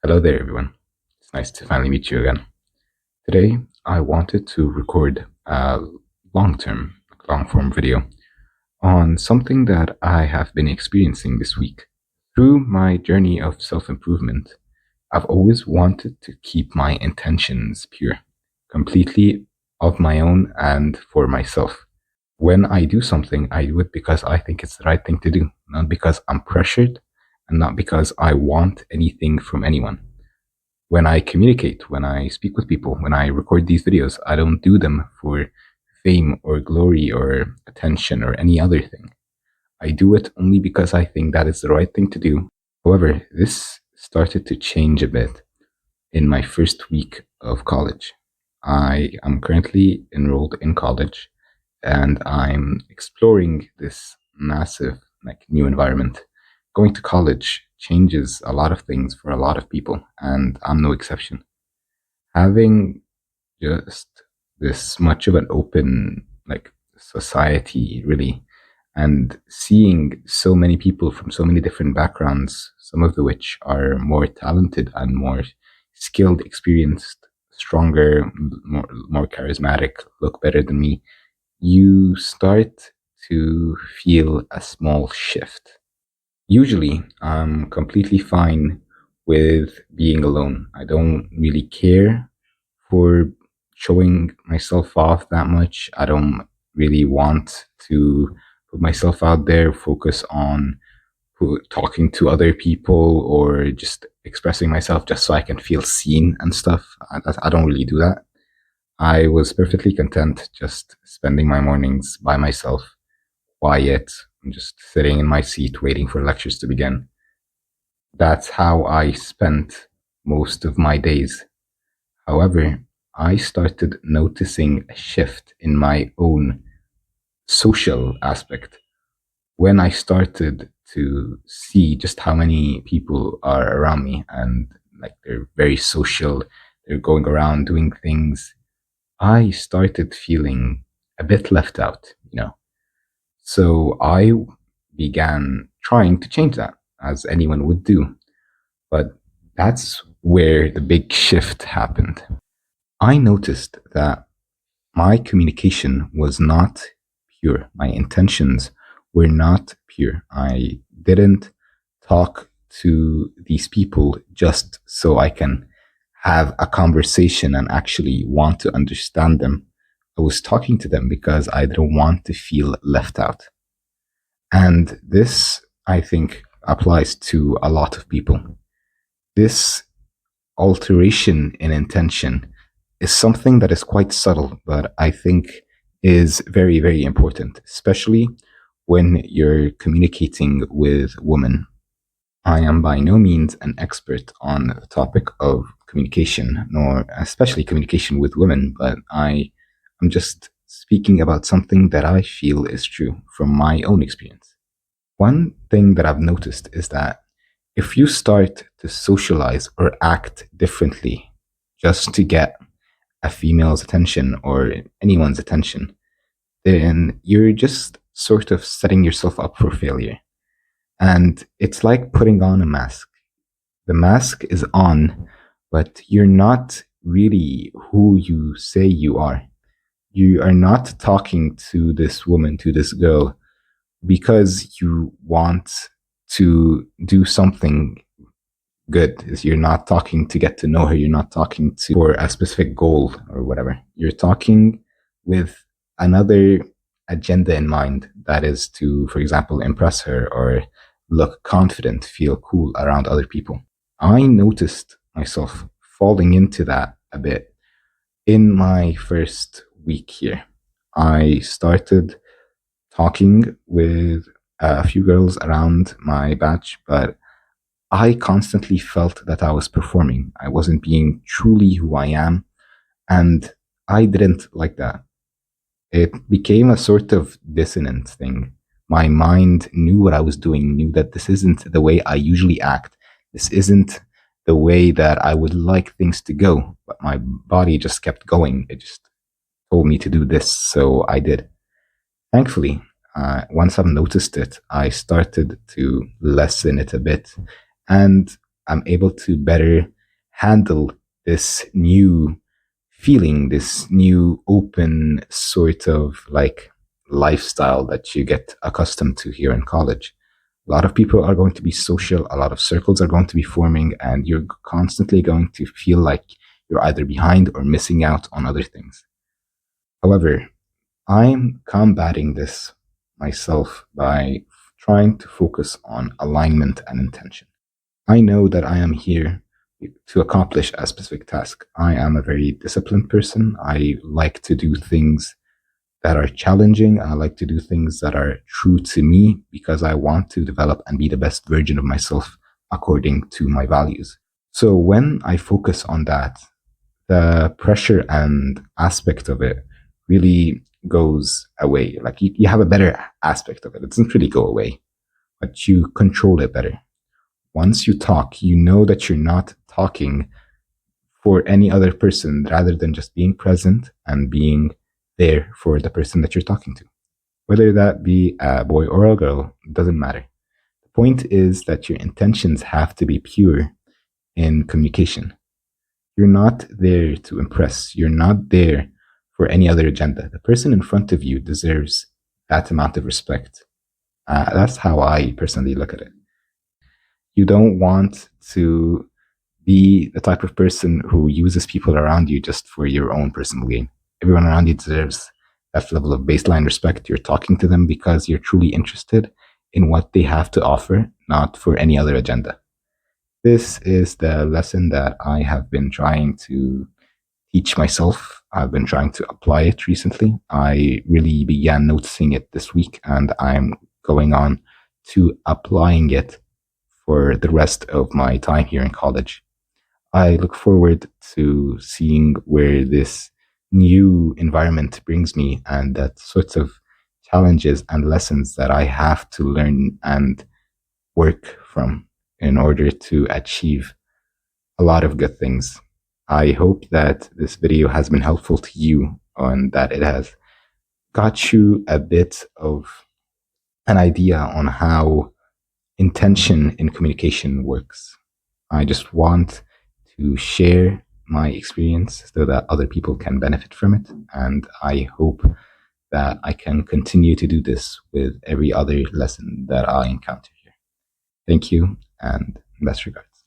Hello there, everyone. It's nice to finally meet you again. Today, I wanted to record a long form video on something that I have been experiencing this week. Through my journey of self improvement, I've always wanted to keep my intentions pure, completely of my own and for myself. When I do something, I do it because I think it's the right thing to do, not because I'm pressured and not because I want anything from anyone. When I communicate, when I speak with people, when I record these videos, I don't do them for fame or glory or attention or any other thing. I do it only because I think that is the right thing to do. However, this started to change a bit in my first week of college. I am currently enrolled in college and I'm exploring this massive new environment. Going to college changes a lot of things for a lot of people, and I'm no exception. Having just this much of an open society, really, and seeing so many people from so many different backgrounds, some of the which are more talented and more skilled, experienced, stronger, more charismatic, look better than me, you start to feel a small shift. Usually, I'm completely fine with being alone. I don't really care for showing myself off that much. I don't really want to put myself out there, focus on talking to other people or just expressing myself just so I can feel seen and stuff. I don't really do that. I was perfectly content just spending my mornings by myself, quiet, and just sitting in my seat waiting for lectures to begin. That's how I spent most of my days. However, I started noticing a shift in my own social aspect when I started to see just how many people are around me and they're very social, they're going around doing things. I started feeling a bit left out. So I began trying to change that, as anyone would do. But that's where the big shift happened. I noticed that my communication was not pure. My intentions were not pure. I didn't talk to these people just so I can have a conversation and actually want to understand them. I was talking to them because I didn't want to feel left out. And this, I think, applies to a lot of people. This alteration in intention is something that is quite subtle, but I think is very, very important, especially when you're communicating with women. I am by no means an expert on the topic of communication, nor especially communication with women, but I am just speaking about something that I feel is true from my own experience. One thing that I've noticed is that if you start to socialize or act differently just to get a female's attention or anyone's attention, then you're just sort of setting yourself up for failure. And it's like putting on a mask. The mask is on, but you're not really who you say you are. You are not talking to this woman, to this girl, because you want to do something good. You're not talking to get to know her. You're not talking to for a specific goal or whatever. You're talking with another agenda in mind. That is to, for example, impress her or look confident, feel cool around other people. I noticed myself falling into that a bit in my first week here. I started talking with a few girls around my batch, but I constantly felt that I was performing. I wasn't being truly who I am, and I didn't like that. It became a sort of dissonant thing. My mind knew what I was doing, knew that this isn't the way I usually act. This isn't the way that I would like things to go. But my body just kept going. It just told me to do this, so I did. Thankfully, once I've noticed it, I started to lessen it a bit, and I'm able to better handle this new feeling, this new open sort of like lifestyle that you get accustomed to here in college. A lot of people are going to be social, a lot of circles are going to be forming, and you're constantly going to feel like you're either behind or missing out on other things. However, I'm combating this myself by trying to focus on alignment and intention. I know that I am here to accomplish a specific task. I am a very disciplined person. I like to do things that are challenging. I like to do things that are true to me because I want to develop and be the best version of myself according to my values. So when I focus on that, the pressure and aspect of it really goes away. Like you have a better aspect of it. It doesn't really go away, but you control it better. Once you talk, you know that you're not talking for any other person rather than just being present and being there for the person that you're talking to. Whether that be a boy or a girl, doesn't matter. The point is that your intentions have to be pure in communication. You're not there to impress. You're not there for any other agenda. The person in front of you deserves that amount of respect. That's how I personally look at it. You don't want to be the type of person who uses people around you just for your own personal gain. Everyone around you deserves that level of baseline respect. You're talking to them because you're truly interested in what they have to offer, not for any other agenda. This is the lesson that I have been trying to teach myself. I've been trying to apply it recently. I really began noticing it this week, and I'm going on to applying it for the rest of my time here in college. I look forward to seeing where this new environment brings me and that sorts of challenges and lessons that I have to learn and work from in order to achieve a lot of good things. I hope that this video has been helpful to you and that it has got you a bit of an idea on how intention in communication works. I just want to share my experience so that other people can benefit from it. And I hope that I can continue to do this with every other lesson that I encounter here. Thank you and best regards.